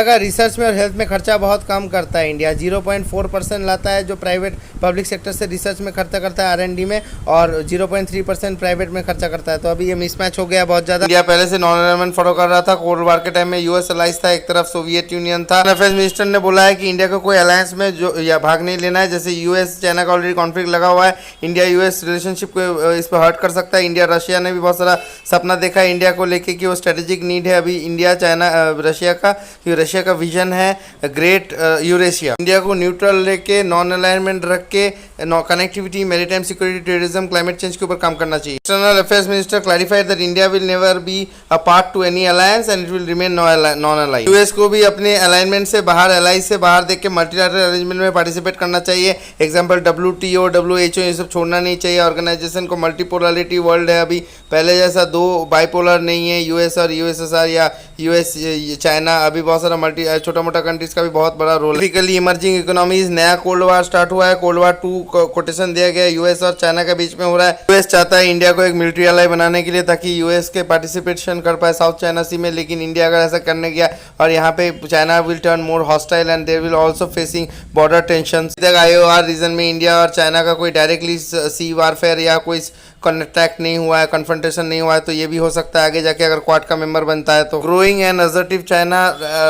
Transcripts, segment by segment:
का रिसर्च में और हेल्थ में खर्चा बहुत कम करता है। इंडिया 0.4% लाता है जो प्राइवेट पब्लिक सेक्टर से रिसर्च में खर्चा करता है R&D में, और 0.3% प्राइवेट में खर्चा करता है। तो अभी ये मिसमैच हो गया बहुत ज़्यादा। इंडिया पहले से नॉन अलाइनमेंट फॉलो कर रहा था। कोल्ड वार के टाइम में यूएस अलाइज था, एक तरफ सोवियत यूनियन था। अफेयर्स मिनिस्टर ने बोला है कि इंडिया को कोई अलायंस में जो या भाग नहीं लेना है। जैसे यूएस चाइना का ऑलरेडी कॉन्फ्लिक्ट लगा हुआ है, इंडिया यूएस रिलेशनशिप को इस पर हर्ट कर सकता है। इंडिया रशिया ने भी बहुत सारा सपना देखा है इंडिया को लेके कि वो स्ट्रेटेजिक नीड है अभी इंडिया चाइना रशिया का, क्योंकि रशिया का विजन है ग्रेट यूरेशिया। इंडिया को न्यूट्रल लेके नॉन अलाइनमेंट रख के connectivity, maritime security, terrorism, climate change के ऊपर काम करना चाहिए। External affairs minister clarified that India will never be a part two any alliance and it will remain non allied. US को भी अपने अलाइनमेंट से बाहर, एलाइज से बाहर देख के मल्टीलैटरल अरेंजमेंट में पार्टिसिपेट करना चाहिए। एग्जाम्पल WTO, WHO, ये सब छोड़ना नहीं चाहिए। ऑर्गेनाइजेशन को मल्टीपोलरिटी वर्ल्ड है अभी, पहले जैसा दो बाइपोलर नहीं है, यूएस और USSR या यूएस चाइना। अभी बहुत सारा छोटा मोटा कंट्रीज का भी बहुत बड़ा रोल है। टिपिकली इमर्जिंग इकोनॉमीज, नया कोल्ड वार स्टार्ट हुआ है। कोल्ड वार 2 कोटेशन दिया गया है, यूएस और चाइना के बीच में हो रहा है। यूएस चाहता है इंडिया को एक मिलिट्री अलाई बनाने के लिए ताकि यूएस के पार्टिसिपेशन कर पाए साउथ चाइना सी में, लेकिन इंडिया अगर ऐसा करने गया और यहाँ पे China will turn more hostile and there will also facing border tension. IOR region में इंडिया और चाइना का कोई डायरेक्टली सी वारफेयर या कोई कॉन्टैक्ट नहीं हुआ है, कन्फ्रंटेशन नहीं हुआ है, तो ये भी हो सकता है आगे जाके अगर क्वाड का मेंबर बनता है तो। Growing and assertive China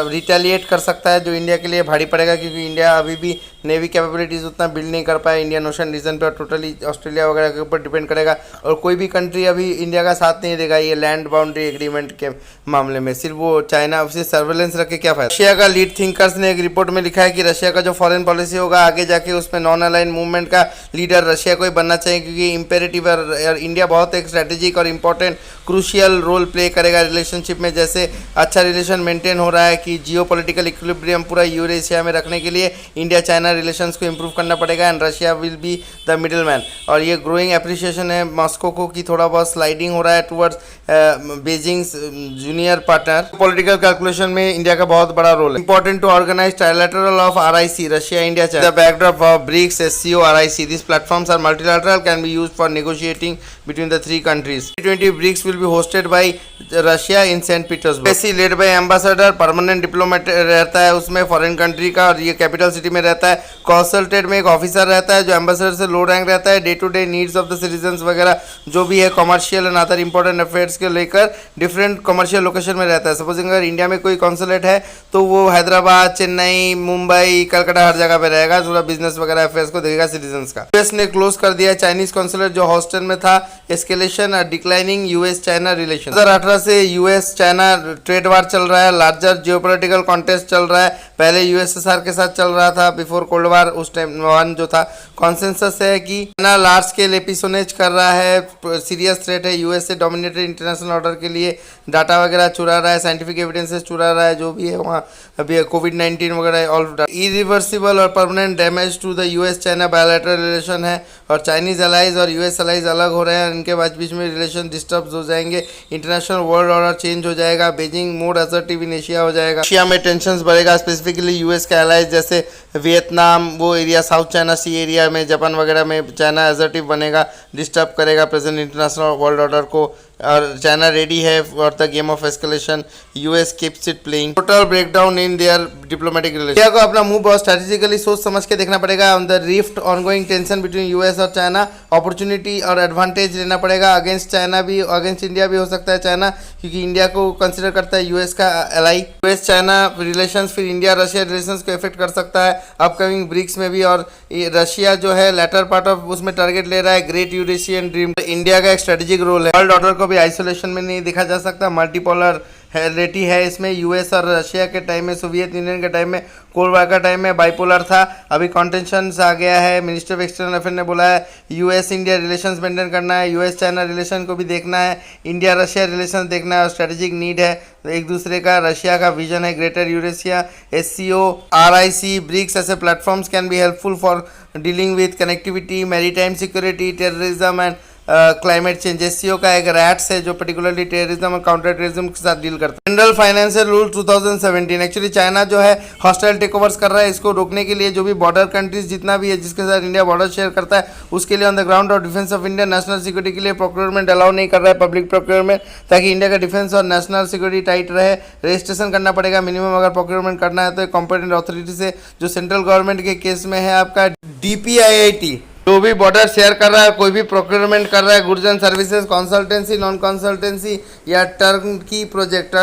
retaliate कर सकता है, जो इंडिया के लिए भारी पड़ेगा, क्योंकि इंडिया अभी भी नेवी कैपेबिलिटीज उतना बिल्ड नहीं कर पाया इंडियन ओशन रीजन पे, और टोटली ऑस्ट्रेलिया वगैरह के ऊपर डिपेंड करेगा। और कोई भी कंट्री अभी इंडिया का साथ नहीं देगा ये लैंड बाउंड्री एग्रीमेंट के मामले में। सिर्फ वो चाइना से सर्वेलेंस रख के क्या फायदा। रशिया का लीड थिंकर्स ने एक रिपोर्ट में लिखा है कि रशिया का जो फॉरेन पॉलिसी होगा आगे जाके उसमें नॉन अलाइन मूवमेंट का लीडर रशिया को ही बनना चाहिए, क्योंकि इंपेरेटिव और इंडिया बहुत एक स्ट्रेटेजिक और इंपॉर्टेंट क्रूशियल रोल प्ले करेगा रिलेशनशिप में। जैसे अच्छा रिलेशन मेंटेन हो रहा है कि जियोपॉलिटिकल इक्विलिब्रियम पूरा यूरेशिया में रखने के लिए इंडिया चाइना रिलेशंस को इंप्रूव करना पड़ेगा, and Russia will be the middle man. और ये ग्रोइंग एप्रिसिएशन है मॉस्को को कि थोड़ा बहुत स्लाइडिंग हो रहा है towards Beijing junior partner. Political calculation में इंडिया का बहुत बड़ा रोल है। Important to organise trilateral of RIC, Russia India China, the backdrop of BRICS, SCO, RIC. These platforms are multilateral, can be used for negotiating between the three countries. G20 BRICS will be hosted by Russia in St. Petersburg. embassy led by ambassador, permanent diplomat रहता है उसमें foreign country का, और ये capital city में रहता है। कंसल्टेट में एक ऑफिसर रहता है जो एम्बेसडर से लो रैंक रहता है। Day to day needs of the citizens वगैरह जो भी है commercial and other important affairs के लेकर डिफरेंट कॉमर्शियल लोकेशन में रहता है। सपोजिंग अगर इंडिया में कोई कॉन्सुलेट है तो वो हैदराबाद, चेन्नई, मुंबई, कलकत्ता हर जगह पे रहेगा, थोड़ा बिजनेस वगैरह अफेयर्स को देखेगा सिटीजन्स का। यूएस ने क्लोज कर दिया चाइनीज कॉन्सुलेट जो हॉस्टन में था। एस्केलेशन और डिक्लाइनिंग यूएस चाइना रिलेशन। 2018 से यूएस चाइना ट्रेड वार चल रहा है, लार्जर जियोपॉलिटिकल कॉन्टेस्ट चल रहा है। पहले USSR के साथ चल रहा था बिफोर कोल्ड वार, उस टाइम वन जो था। कॉन्सेंसस है कि चाइना लार्ज स्केल एपिसोनेज कर रहा है, सीरियस थ्रेट है यूएस से डोमिनेटेड इंटरनेशनल ऑर्डर के लिए, डाटा वगैरह चुरा रहा है, साइंटिफिक एविडेंसेस चुरा रहा है, जो भी है वहाँ अभी COVID-19 वगैरह ऑल इरिवर्सिबल और permanent damage to the US China bilateral relation है। और चाइनीज अलाइज और US अलाइज अलग हो रहे हैं, इनके बीच में रिलेशन डिस्टर्ब हो जाएंगे, इंटरनेशनल वर्ल्ड ऑर्डर चेंज हो जाएगा, Beijing more assertive in Asia हो जाएगा, एशिया में टेंशन बढ़ेगा, स्पेसिफिकली US के अलाइज जैसे वियतनाम, वो एरिया साउथ चाइना सी एरिया में, जापान वगैरह में चाइना असर्टिव बनेगा, डिस्टर्ब करेगा प्रेजेंट इंटरनेशनल वर्ल्ड ऑर्डर को। और चाइना रेडी है for the game of escalation, US keeps it playing. Total breakdown in their diplomatic relation. India को अपना मूव बहुत स्ट्रेटेजिकली सोच समझ के देखना पड़ेगा। On the rift ongoing tension between US और चाइना, अपॉर्चुनिटी और एडवांटेज लेना पड़ेगा। अगेंस्ट चाइना भी, अगेंस्ट इंडिया भी हो सकता है चाइना, क्योंकि इंडिया को कंसिडर करता है US का एलाई। US चाइना रिलेशंस फिर इंडिया रशिया रिलेशंस को इफेक्ट कर सकता है अपकमिंग ब्रिक्स में भी। और रशिया जो है लेटर पार्ट ऑफ उसमें टारगेट ले रहा है ग्रेट यूरेशियन ड्रीम। इंडिया का एक स्ट्रेटेजिक रोल है, वर्ल्ड ऑर्डर को भी आइसोलेशन में नहीं देखा जा सकता, मल्टीपोलर रेटी है इसमें। US और रशिया के टाइम में, सोवियत यूनियन के टाइम में, कोल्ड वार का टाइम में बाइपोलर था, अभी कॉन्टेंशन आ गया है। मिनिस्टर ऑफ एक्सटर्नल अफेयर ने बोला है US इंडिया रिलेशंस मेंटेन करना है, US चाइना रिलेशन को भी देखना है, इंडिया रशिया रिलेशन देखना है, और स्ट्रेटेजिक नीड है एक दूसरे का। रशिया का विजन है greater Eurasia. SCO, RIC, BRICS ऐसे platforms can be helpful for dealing with connectivity, maritime security, terrorism and climate change. SCO का एक रैट्स है जो पर्टिकुलरली टेररिज्म और काउंटर टेररिज्म के साथ डील करता है। General financial rule 2017, actually China जो है हॉस्टाइल टेक ओवर्स कर रहा है, इसको रोकने के लिए जो भी बॉर्डर कंट्रीज जितना भी है जिसके साथ इंडिया बॉर्डर शेयर करता है उसके लिए ऑन द ग्राउंड और defence of India national security के लिए प्रोक्योरमेंट अलाउ नहीं कर रहा है, पब्लिक प्रोक्योरमेंट, ताकि इंडिया का डिफेंस और नेशनल सिक्योरिटी टाइट रहे। रजिस्ट्रेशन करना पड़ेगा मिनिमम, अगर प्रोक्योरमेंट करना है तो कॉम्पिटेंट अथॉरिटी से, जो सेंट्रल गवर्नमेंट के केस में है आपका DPIIT। जो भी बॉर्डर शेयर कर रहा है, कोई भी प्रोक्योरमेंट कर रहा है, goods and services, consultancy, non consultancy या टर्न की प्रोजेक्ट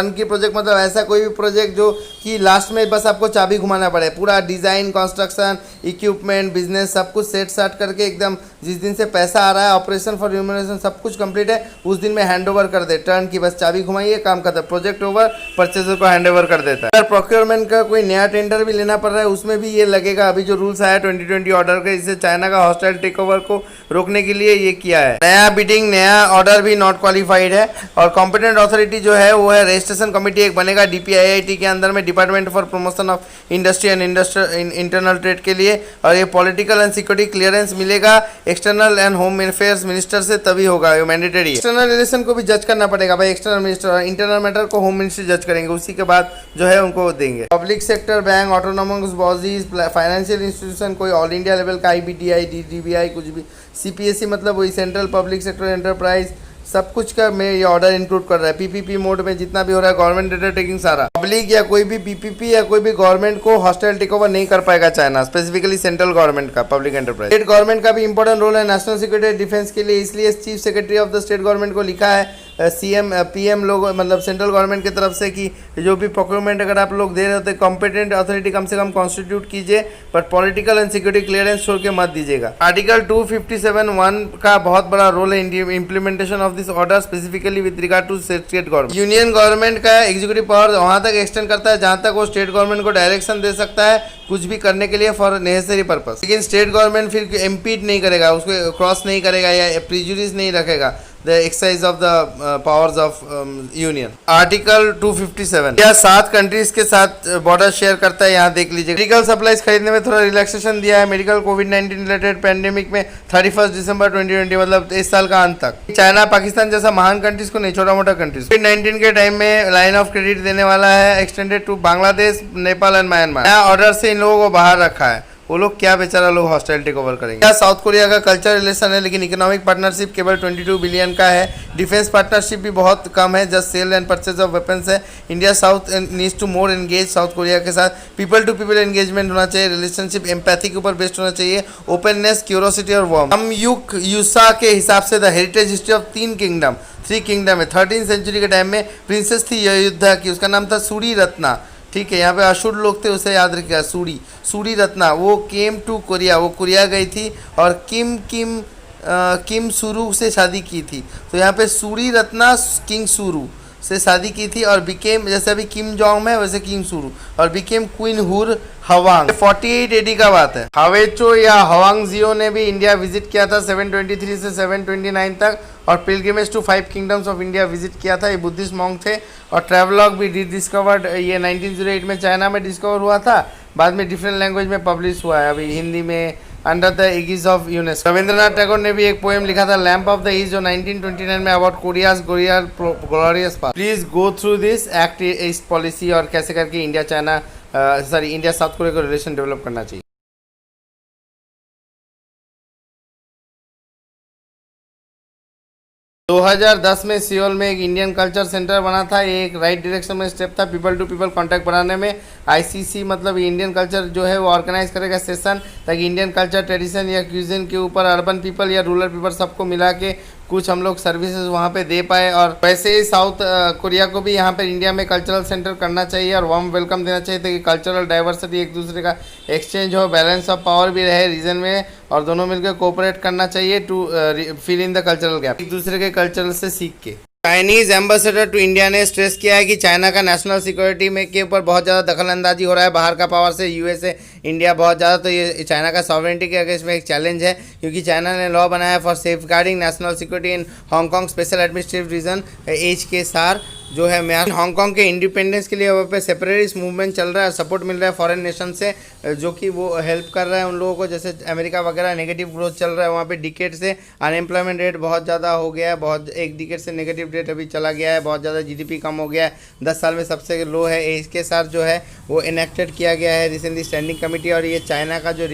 मतलब ऐसा कोई भी प्रोजेक्ट जो कि लास्ट में बस आपको चाबी घुमाना पड़े, पूरा डिज़ाइन, कंस्ट्रक्शन, इक्विपमेंट, बिजनेस सब कुछ सेट साट करके एकदम जिस दिन से पैसा आ रहा है, ऑपरेशन फॉर ह्यूमनेशन सब कुछ कंप्लीट है, उस दिन में हैंड ओवर कर दे। टर्न की बस चाबी घुमाइए, काम खत्म, प्रोजेक्ट ओवर, परचेजर को हैंड ओवर कर देता है। अगर प्रोक्योरमेंट का कोई नया टेंडर भी लेना पड़ रहा है उसमें भी ये लगेगा। अभी जो रूल्स आया 2020 ऑर्डर के, इससे चाइना का हॉस्टाइल टेक ओवर को रोकने के लिए ये किया है। नया बिडिंग, नया ऑर्डर भी नॉट क्वालिफाइड है। और कॉम्पिटेंट अथॉरिटी जो है वो है रजिस्ट्रेशन कमेटी एक बनेगा DPIIT के अंदर में, department for promotion of industry and internal trade के लिए। और ये पॉलिटिकल एंड सिक्योरिटी क्लियरेंस मिलेगा external and home affairs minister से, तभी होगा, ये मैंडेटरी। एक्सटर्नल रिलेशन को भी जज करना पड़ेगा भाई, एक्सटर्नल मिनिस्टर, इंटरनल मैटर को होम मिनिस्ट्री जज करेंगे, उसी के बाद जो है उनको देंगे। Public sector bank, autonomous bodies, financial institution, कोई ऑल इंडिया लेवल का IBTI, DBI, कुछ भी, CPSE मतलब वही सेंट्रल पब्लिक सेक्टर एंटरप्राइज, सब कुछ का में ये ऑर्डर इंक्लूड कर रहा है। PPP मोड में जितना भी हो रहा है गवर्नमेंट डेटा टेकिंग सारा, पब्लिक या कोई भी PPP या कोई भी गवर्नमेंट को हॉस्टाइल टेक ओवर नहीं कर पाएगा चाइना, स्पेसिफिकली सेंट्रल गवर्नमेंट का पब्लिक एंटरप्राइज। स्टेट गवर्नमेंट का भी इंपॉर्टेंट रोल है नेशनल सिक्योरिटी डिफेंस के लिए, इसलिए chief secretary of the state government को लिखा है CM PM लोग, मतलब सेंट्रल गवर्नमेंट की तरफ से, कि जो भी प्रोक्योरमेंट अगर आप लोग दे रहे होते कॉम्पिटेंट अथॉरिटी कम से कम कॉन्स्टिट्यूट कीजिए, but political and security clearance छोड़ के मत दीजिएगा। आर्टिकल 257(1) का बहुत बड़ा रोल है implementation of this order, specifically with regard to state government. Union government का एग्जीक्यूटिव पावर वहां तक एक्सटेंड करता है जहां तक वो स्टेट गवर्नमेंट को डायरेक्शन दे सकता है कुछ भी करने के लिए फॉर नेसेसरी पर्पस, लेकिन स्टेट गवर्नमेंट फिर इम्पीड नहीं करेगा, उसको क्रॉस नहीं करेगा या प्रिजुडिस नहीं रखेगा the exercise of the powers of union. Article 257, यह 7 कंट्रीज के साथ बॉर्डर शेयर करता है, यहाँ देख लीजिए। मेडिकल सप्लाईज खरीदने में थोड़ा रिलैक्सेशन दिया है मेडिकल कोविड-19 रिलेटेड पैंडेमिक में 31 दिसंबर 2020, मतलब इस साल का अंत तक। चाइना पाकिस्तान जैसा महान कंट्रीज को नहीं, छोटा मोटा कंट्रीज। कोविड-19 के टाइम में लाइन ऑफ क्रेडिट देने वाला है, extended to Bangladesh, Nepal and Myanmar. नया ऑर्डर से इन लोगों को बाहर रखा है, वो लोग क्या बेचारा लोग हॉस्टाइल टेक ओवर करेंगे। क्या साउथ कोरिया का कल्चर रिलेशन है, लेकिन इकोनॉमिक पार्टनरशिप केवल 22 बिलियन का है। डिफेंस पार्टनरशिप भी बहुत कम है, just sale and purchase of weapons है। India south needs to more engage South Korea के साथ, पीपल टू पीपल एंगेजमेंट होना चाहिए, रिलेशनशिप एम्पैथी के ऊपर बेस्ड होना चाहिए, ओपननेस, क्यूरोसिटी और वार्म। हम यूसा के हिसाब से the heritage history of 3 kingdom है। 13th सेंचुरी के टाइम में प्रिंसेस थी अयोध्या की, उसका नाम था सूरी रत्ना, ठीक है। यहाँ पे अशुर लोग थे, उसे याद रखिएगा, सूरी रत्ना। वो केम टू कोरिया, वो कोरिया गई थी और किम सुरू से शादी की थी। तो यहाँ पे सूरी रत्ना किंग सुरू से शादी की थी और बिकेम, जैसे अभी किम जोंग है वैसे किंग सुरू, और बिकेम क्वीन हुर हवांग। 48 AD का बात है। हावेचो या हवांग जियो ने भी इंडिया विजिट किया था 723 से 729 तक, और pilgrimage to 5 kingdoms of India visit किया था। ये बुद्धिस्ट मॉन्क थे। और ट्रैवलॉग भी डिस्कवर्ड, ये 1908 में चाइना में डिस्कवर हुआ था, बाद में डिफरेंट लैंग्वेज में पब्लिश हुआ है, अभी हिंदी में under the Agassiz of UNESCO. Rabindranath Tagore ने भी एक पोएम लिखा था लैम्प ऑफ द ईस्ट, जो 1929 में about Korea's glorious past. Please go through this act east policy और कैसे करके इंडिया साउथ कोरिया को रिलेशन डेवलप करना चाहिए। 2010 में सियोल में एक इंडियन कल्चर सेंटर बना था। ये एक राइट डायरेक्शन में स्टेप था पीपल टू पीपल कॉन्टैक्ट बढ़ाने में। ICC मतलब इंडियन कल्चर जो है वो ऑर्गेनाइज करेगा सेशन, ताकि इंडियन कल्चर ट्रेडिशन या क्यूजिन के ऊपर अर्बन पीपल या रूरल पीपल सबको मिला के कुछ हम लोग सर्विसेज वहाँ पे दे पाए। और वैसे ही साउथ कोरिया को भी यहाँ पे इंडिया में कल्चरल सेंटर करना चाहिए और वार्म वेलकम देना चाहिए, ताकि कल्चरल डाइवर्सिटी एक दूसरे का एक्सचेंज हो, बैलेंस ऑफ पावर भी रहे रीजन में, और दोनों मिलकर कोऑपरेट करना चाहिए to fill in the cultural gap, एक दूसरे के कल्चरल से सीख के। चाइनीज एम्बेसडर टू इंडिया ने स्ट्रेस किया है कि चाइना का नेशनल सिक्योरिटी में के ऊपर बहुत ज़्यादा दखलंदाजी हो रहा है बाहर का पावर से, USA इंडिया बहुत ज़्यादा। तो ये चाइना का सॉवरेंटी के अगेंस्ट में एक चैलेंज है, क्योंकि चाइना ने लॉ बनाया for safeguarding national security in Hong Kong special administrative region HKSAR, जो है म्यांमार। हांगकांग के इंडिपेंडेंस के लिए वहाँ पे सेपरेटिस्ट मूवमेंट चल रहा है, सपोर्ट मिल रहा है फॉरेन नेशन से, जो कि वो हेल्प कर रहा है उन लोगों को। जैसे अमेरिका वगैरह नेगेटिव ग्रोथ चल रहा है वहाँ पे, डिकेड से अनएम्प्लॉयमेंट रेट बहुत ज़्यादा हो गया है, बहुत एक डिकेड से नेगेटिव रेट अभी चला गया है, बहुत ज़्यादा जीडीपी कम हो गया है, 10 साल में सबसे लो है। इसके साथ जो है वो इनेक्टेड किया गया है रिसेंटली स्टैंडिंग कमेटी, और ये चाइना का जो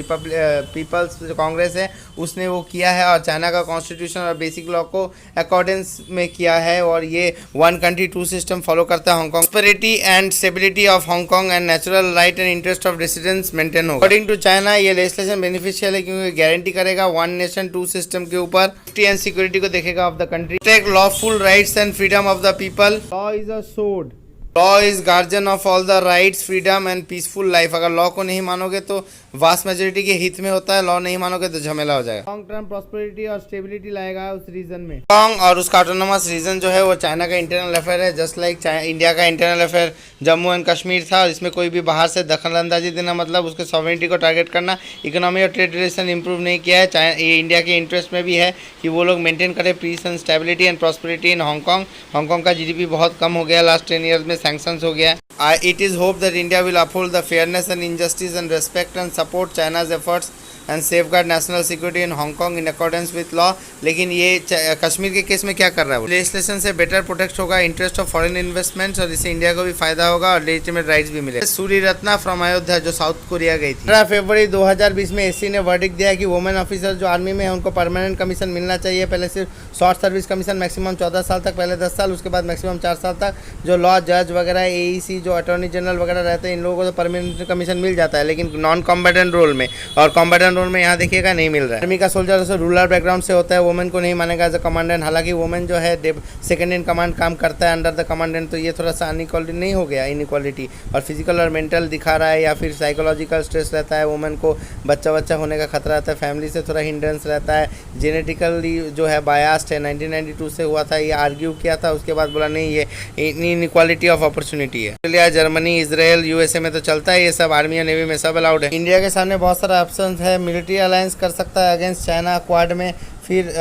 पीपल्स कांग्रेस है उसने वो किया है, और चाइना का कॉन्स्टिट्यूशन और बेसिक लॉ को अकॉर्डेंस में किया है, और ये one country two system follow करता है। Hong Kong prosperity and stability of Hong Kong and natural right and interest of residents maintain होगा। अकॉर्डिंग टू चाइना ये लेजिस्लेशन बेनिफिशियल है, क्योंकि गारंटी करेगा वन नेशन टू सिस्टम के ऊपर सेफ्टी एंड सिक्योरिटी को देखेगा of the country, take lawful rights and freedom of the people. Law is a sword, law is guardian of all the rights, freedom and peaceful life. अगर law को नहीं मानोगे तो vast majority के हित में होता है, लॉ नहीं मानोगे तो झमेला हो जाएगा। लॉन्ग टर्म प्रॉस्पेरिटी और स्टेबिलिटी लाएगा उस रीजन में। हांगकांग और उसका ऑटोनोमस रीजन जो है वो चाइना का इंटरनल अफेयर है, जस्ट लाइक इंडिया का internal affair Jammu and Kashmir था, और इसमें कोई भी बाहर से दखल अंदाजी देना मतलब उसके सॉवरेनिटी को टारगेट करना। इकोनॉमी और ट्रेड रिलेशन इंप्रूव नहीं किया है, ये इंडिया के इंटरेस्ट में भी है कि वो लोग मेंटेन करें peace and stability and prosperity in Hong Kong. Hong Kong का जीडीपी बहुत कम हो गया लास्ट 10 ईयर्स में, सैंक्शंस हो गया। It is hoped that India will uphold the fairness and injustice and respect and support China's efforts and safeguard national security in Hong Kong in accordance with law। लेकिन ये कश्मीर के case में क्या कर रहा है, लेजिस्लेशन से बेटर प्रोटेक्ट होगा इंटरेस्ट ऑफ फॉरेन इन्वेस्टमेंट्स, और इससे इंडिया को भी फायदा होगा और लेजिटिमेट राइट्स भी मिले। सूरी रत्ना फ्रॉम अयोध्या जो साउथ कोरिया गई थी, 15 फरवरी 2020 में एससी ने वर्डिक्ट दिया कि वुमेन ऑफिसर जो आर्मी में है उनको परमानेंट कमीशन मिलना चाहिए। पहले सिर्फ शॉर्ट सर्विस कमीशन मैक्सिमम 14 साल तक, पहले 10 साल, उसके बाद मैक्सिमम 4 साल तक। जो लॉ जज वगैरह, एईसी जो अटॉर्नी जनरल वगैरह रहते हैं, इन लोगों को तो परमानेंट कमीशन मिल जाता है, लेकिन नॉन कॉम्बेटेंट रोल में, और कॉम्बेटेंट रोल में यहाँ देखिएगा नहीं मिल रहा है। आर्मी का सोल्जर से रूरल बैकग्राउंड से होता है, वुमेन को नहीं मानेगा एज अ कमांडेंट। हालांकि वुमेन जो है सेकंड इन कमांड काम करता है अंडर द कमांडेंट, तो ये थोड़ा सा अनइक्वालिटी नहीं हो गया, इनइक्वालिटी। और फिजिकल और मेंटल दिखा रहा है, या फिर साइकोलॉजिकल स्ट्रेस रहता है, वुमेन को बच्चा होने का खतरा रहता है, फैमिली से थोड़ा हिंड्रेंस रहता है, जेनेटिकली जो है बायास्ड है। 1992 से हुआ था, ये आर्ग्यू किया था, उसके बाद बोला नहीं ये इनइक्वालिटी ऑफ अपॉर्चुनिटी है। ऑस्ट्रेलिया, जर्मनी, इजराइल, यूएसए में तो चलता है ये सब, आर्मी और नेवी में सब अलाउड है। इंडिया के सामने बहुत सारा ऑप्शन है, मिलिट्री अलायंस कर सकता है अगेंस्ट चाइना क्वाड में, फिर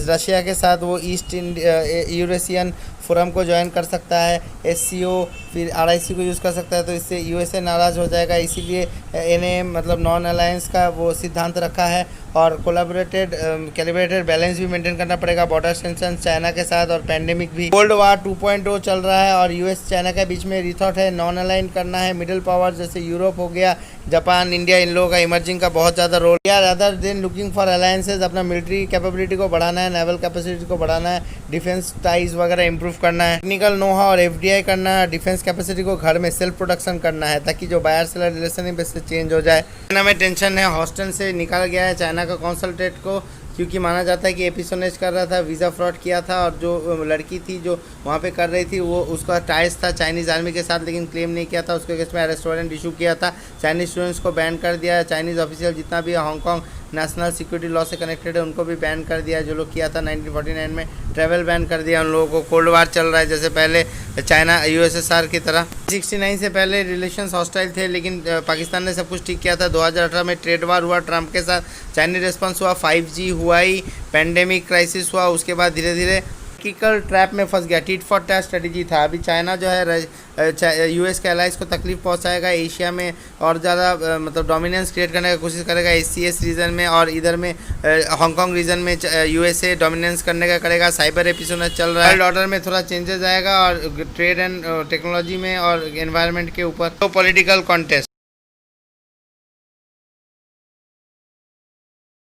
रशिया के साथ वो ईस्ट यूरेशियन फोरम को ज्वाइन कर सकता है, एससीओ, फिर आरआईसी को यूज़ कर सकता है, तो इससे यूएसए नाराज़ हो जाएगा, इसीलिए एनएएम मतलब नॉन अलायंस का वो सिद्धांत रखा है। और कोलैबोरेटेड कैलिब्रेटेड बैलेंस भी मेंटेन करना पड़ेगा बॉर्डर टेंशन चाइना के साथ, और पैंडेमिक भी। कोल्ड वार 2.0 चल रहा है, और यूएस चाइना के बीच में रिथॉट है, नॉन अलाइन करना है। मिडिल पावर जैसे यूरोप हो गया, जापान, इंडिया, इन लोगों का इमर्जिंग का बहुत ज़्यादा रोल। यार other than looking for alliances, अपना मिलिट्री कैपेबिलिटी को बढ़ाना है, नेवल कैपेसिटी को बढ़ाना है, डिफेंस टाइज वगैरह इंप्रूव करना है, टेक्निकल नोहा और एफडीआई करना है, डिफेंस कैपेसिटी को घर में सेल्फ प्रोडक्शन करना है, ताकि जो बायर सेलर रिलेशन है चेंज हो जाए। चाइना में टेंशन है, हॉस्टल से निकाल गया है चाइना का कॉन्सल्टेट को, क्योंकि माना जाता है कि एपिसोनेज कर रहा था, वीज़ा फ्रॉड किया था, और जो लड़की थी जो वहाँ पे कर रही थी वो उसका टाइज था चाइनीज़ आर्मी के साथ, लेकिन क्लेम नहीं किया था, उसके केस में अरेस्ट वारंट इशू किया था। चाइनीज़ स्टूडेंट्स को बैन कर दिया है, चाइनीज़ ऑफिशियल जितना भी हांगकांग नेशनल सिक्योरिटी लॉ से कनेक्टेड है उनको भी बैन कर दिया, जो लोग किया था 1949 में, ट्रैवल बैन कर दिया उन लोगों को। कोल्ड वार चल रहा है जैसे पहले चाइना यूएसएसआर की तरह। 69 से पहले रिलेशंस हॉस्टाइल थे, लेकिन पाकिस्तान ने सब कुछ ठीक किया था। 2018 में ट्रेड वार हुआ ट्रंप के साथ, चाइनीज रिस्पॉन्स हुआ, 5G हुआ ही, पैंडेमिक क्राइसिस हुआ, उसके बाद धीरे धीरे टिकल ट्रैप में फंस गया। टिट फॉर टैट स्ट्रेटेजी था। अभी चाइना जो है यूएस के एलाइज को तकलीफ पहुंचाएगा, एशिया में और ज़्यादा मतलब डोमिनेंस क्रिएट करने की कोशिश करेगा एससीएस रीजन में, और इधर में हांगकांग रीजन में यूएसए डोमिनेंस करने का करेगा। साइबर एपिसोड चल रहा है, वर्ल्ड ऑर्डर में थोड़ा चेंजेस आएगा, और ट्रेड एंड टेक्नोलॉजी में और एनवायरनमेंट के ऊपर। तो पॉलिटिकल कॉन्टेस्ट